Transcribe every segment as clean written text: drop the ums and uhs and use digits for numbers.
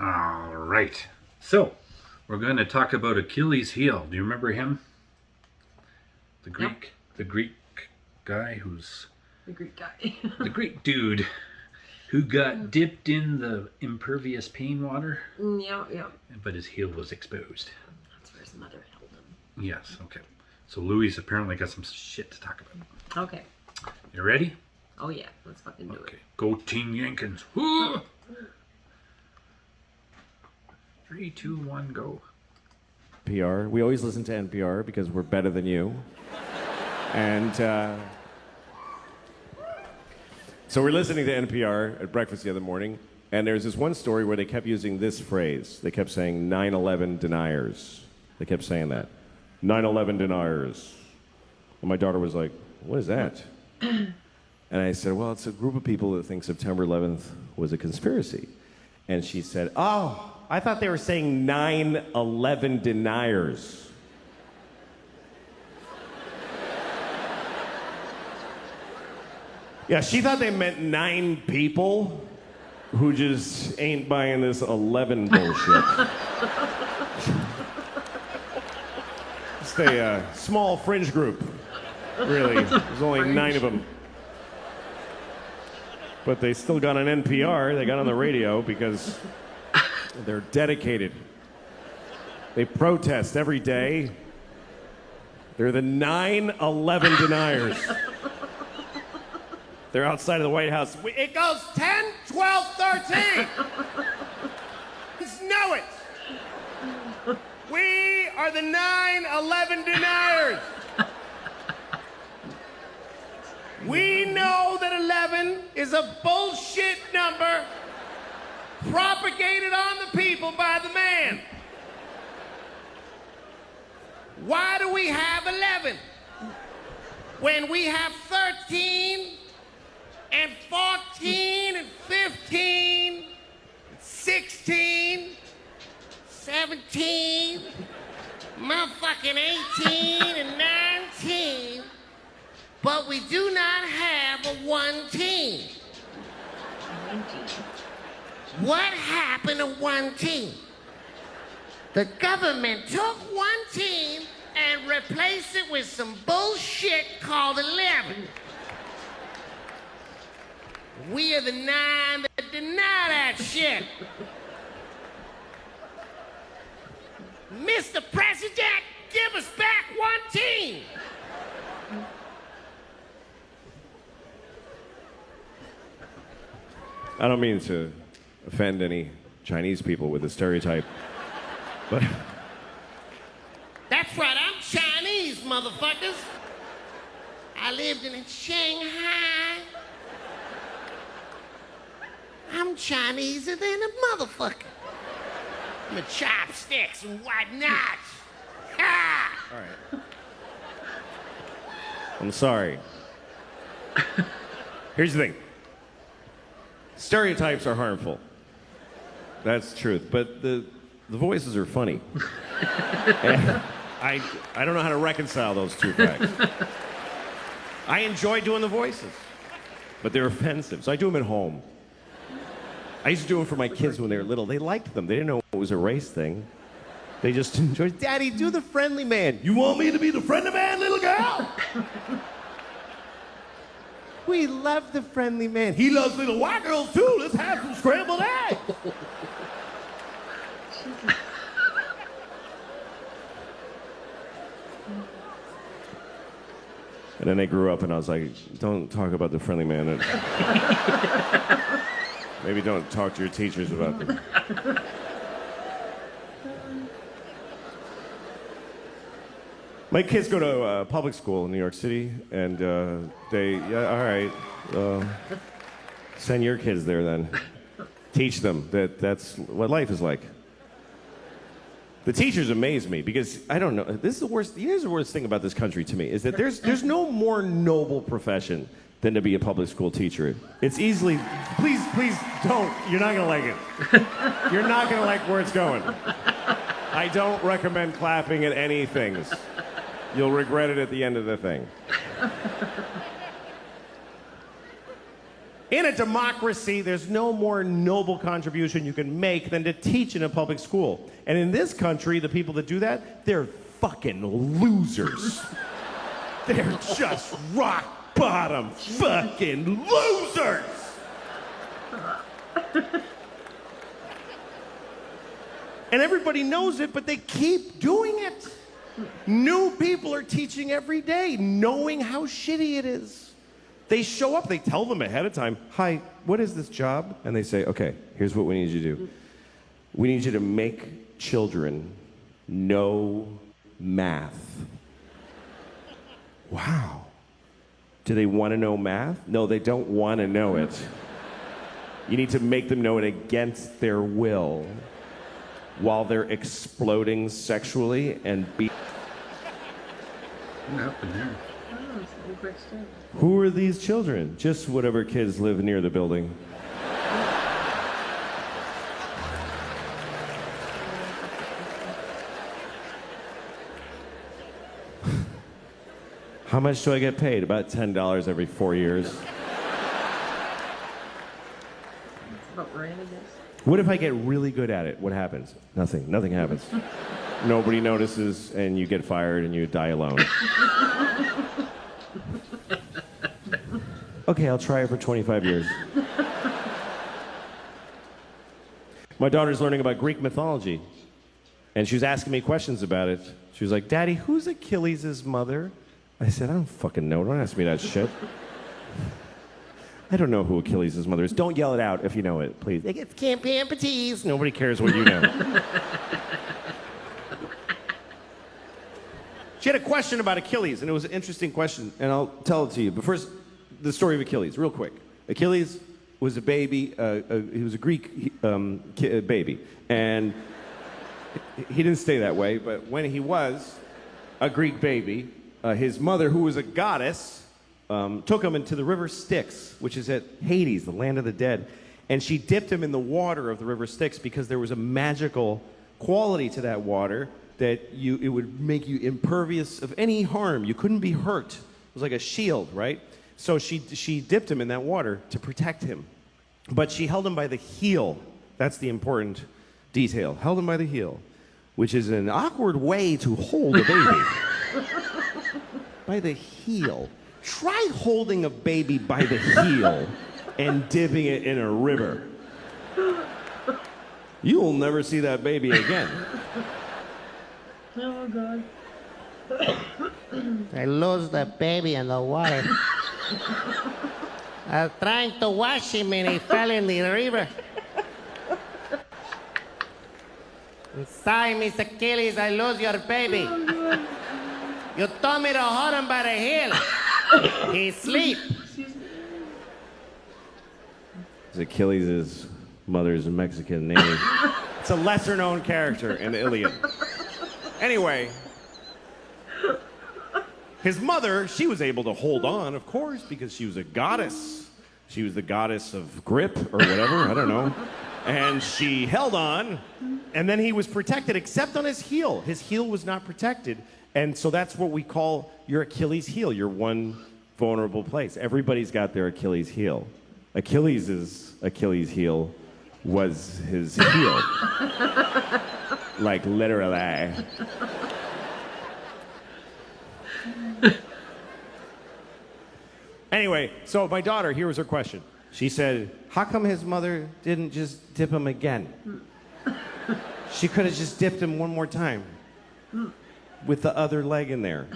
All right. So, we're going to talk about Achilles Heel. Do you remember him? The Greek guy who's The Greek guy. the Greek dude who got dipped in the impervious pain water. Yeah. But his heel was exposed. That's where his mother held him. Yes, okay. So Louis apparently got some shit to talk about. Okay. You ready? Oh yeah, let's fucking do it. Go Team Yankins. Woo! 3, 2, 1, go. NPR. We always listen to NPR because we're better than you. And so we're listening to NPR at breakfast the other morning, and there's this one story where they kept using this phrase. They kept saying 9/11 deniers. They kept saying that. 9/11 deniers. And my daughter was like, what is that? And I said, well, it's a group of people that think September 11th was a conspiracy. And she said, oh, I thought they were saying 9/11 deniers. Yeah, she thought they meant 9 people who just ain't buying this 11 bullshit. Just a small fringe group, really. There's only 9 of them. But they still got an NPR. They got on the radio because they're dedicated. They protest every day. They're the 9/11 deniers. They're outside of the White House. It goes 10, 12, 13. Just know it. We are the 9/11 deniers. We know that 11 is a bullshit number propagated on the people by the man. Why do we have 11 when we have 13 and 14 and 15 and 16, 17, motherfucking 18 and 19, but we do not have a 1 team. What happened to 1 team? The government took 1 team and replaced it with some bullshit called 11. We are the 9 that deny that shit. Mr. President, give us back 1 team. I don't mean to offend any Chinese people with the stereotype, but... That's right, I'm Chinese, motherfuckers. I lived in Shanghai. I'm Chineser than a motherfucker. I'm a chopsticks and whatnot. Ha! All right. I'm sorry. Here's the thing. Stereotypes are harmful. That's the truth. But the voices are funny. And I don't know how to reconcile those two facts. I enjoy doing the voices, but they're offensive, so I do them at home. I used to do them for my kids when they were little. They liked them. They didn't know it was a race thing. They just enjoyed, Daddy, do the friendly man. You want me to be the friendly man, little girl? We love the friendly man. He loves little white girls, too. Let's have some scrambled eggs. And then they grew up, and I was like, don't talk about the friendly man. Maybe don't talk to your teachers about them. My kids go to public school in New York City, and send your kids there then. Teach them that's what life is like. The teachers amaze me because I don't know. This is the worst. Here's the worst thing about this country to me is that there's no more noble profession than to be a public school teacher. It's easily. Please don't. You're not gonna like it. You're not gonna like where it's going. I don't recommend clapping at any things. You'll regret it at the end of the thing. In a democracy, there's no more noble contribution you can make than to teach in a public school. And in this country, the people that do that, they're fucking losers. They're just rock bottom fucking losers. And everybody knows it, but they keep doing it. New people are teaching every day, knowing how shitty it is. They show up, they tell them ahead of time, hi, what is this job? And they say, okay, here's what we need you to do. We need you to make children know math. Wow. Do they want to know math? No, they don't want to know it. You need to make them know it against their will while they're exploding sexually and What happened there? Oh, it's a quick story. Who are these children? Just whatever kids live near the building. How much do I get paid? About $10 every 4 years. It's about right, I guess. What if I get really good at it? What happens? Nothing. Nothing happens. Nobody notices, and you get fired, and you die alone. Okay, I'll try it for 25 years. My daughter's learning about Greek mythology, and she was asking me questions about it. She was like, Daddy, who's Achilles' mother? I said, I don't fucking know. Don't ask me that shit. I don't know who Achilles' mother is. Don't yell it out if you know it, please. It can't be amputees. Nobody cares what you know. She had a question about Achilles, and it was an interesting question, and I'll tell it to you. But first, the story of Achilles, real quick. Achilles was a baby. He was a Greek baby, and he didn't stay that way. But when he was a Greek baby, his mother, who was a goddess, took him into the river Styx, which is at Hades, the land of the dead, and she dipped him in the water of the river Styx because there was a magical quality to that water that it would make you impervious of any harm. You couldn't be hurt. It was like a shield, right? So she dipped him in that water to protect him. But she held him by the heel. That's the important detail. Held him by the heel, which is an awkward way to hold a baby. By the heel. Try holding a baby by the heel and dipping it in a river. You will never see that baby again. Oh, God. I lost the baby in the water. I was trying to wash him and he fell in the river. I'm sorry, Miss Achilles, I lost your baby. You told me to hold him by the heel. He's asleep. Achilles' mother's Mexican name. It's a lesser known character in the Iliad. Anyway, his mother, she was able to hold on, of course, because she was a goddess. She was the goddess of grip or whatever, I don't know. And she held on, and then he was protected, except on his heel. His heel was not protected. And so that's what we call your Achilles heel, your one vulnerable place. Everybody's got their Achilles heel. Achilles' Achilles heel was his heel. Like literally. Anyway, so my daughter, here was her question. She said, how come his mother didn't just dip him again? She could have just dipped him one more time with the other leg in there.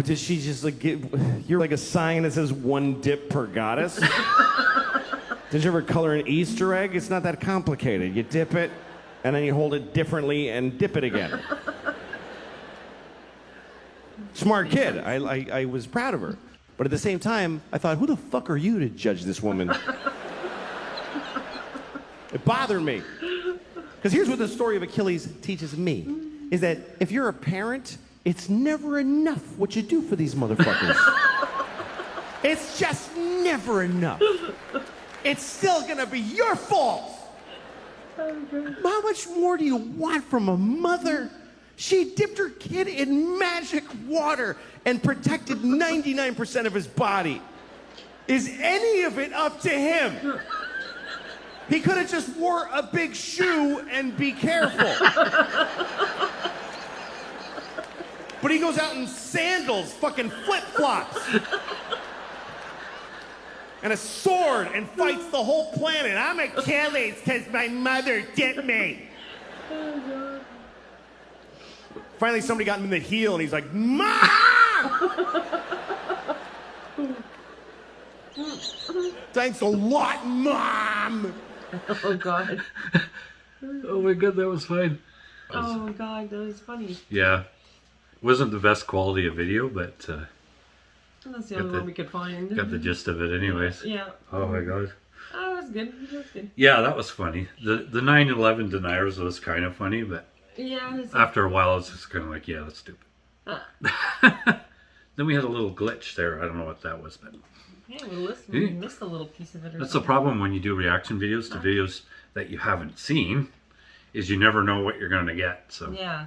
Did she just like you're like a sign that says one dip per goddess? Did you ever color an Easter egg? It's not that complicated. You dip it, and then you hold it differently and dip it again. Smart kid. I was proud of her. But at the same time, I thought, who the fuck are you to judge this woman? It bothered me. Because here's what the story of Achilles teaches me, is that if you're a parent, it's never enough what you do for these motherfuckers. It's just never enough. It's still gonna be your fault. How much more do you want from a mother? She dipped her kid in magic water and protected 99% of his body. Is any of it up to him? He could have just wore a big shoe and be careful. But he goes out in sandals, fucking flip-flops. And a sword and fights the whole planet. I'm Achilles because my mother dipped me. Finally, somebody got him in the heel and he's like, Mom! Thanks a lot, Mom! Oh God. Oh my god, that was fine. Oh God, that was funny. Yeah. Wasn't the best quality of video, but That's the Got only the- one we could find. got the gist of it anyways. Yeah. Oh my god. Oh, that was good. That was good. Yeah, that was funny. The 9/11 deniers was kind of funny, but Yeah. It's after a while I was just kind of like, yeah, that's stupid. Then we had a little glitch there. I don't know what that was, but Hey, we missed a little piece of it. Or that's the something. problem when you do reaction videos to videos that you haven't seen, is you never know what you're going to get. So Yeah.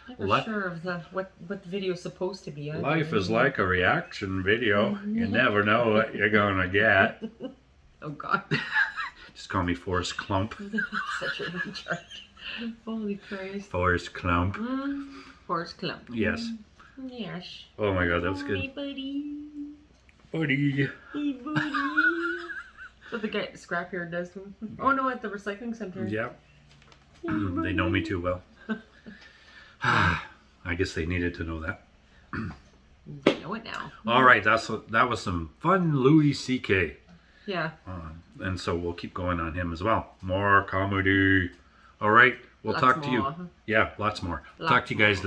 Never Li- sure of what the video is supposed to be. life is like a reaction video. You never know what you're going to get. Oh God. Just call me Forrest Clump. Such a recharge. Holy Christ. Forrest Clump. Forrest Clump. Yes. Yes. Oh my god, that was Hey, good. buddy. Buddy. Hey, buddy. That's what the guy at the scrapyard does to him. Oh no, at the recycling center. Yeah. They know me too well. I guess they needed to know that. They know it now. All right, that was some fun Louis C.K. Yeah. And so we'll keep going on him as well. More comedy. All right, we'll Lots talk to you. more. Yeah, lots more. Lots Talk to you guys later.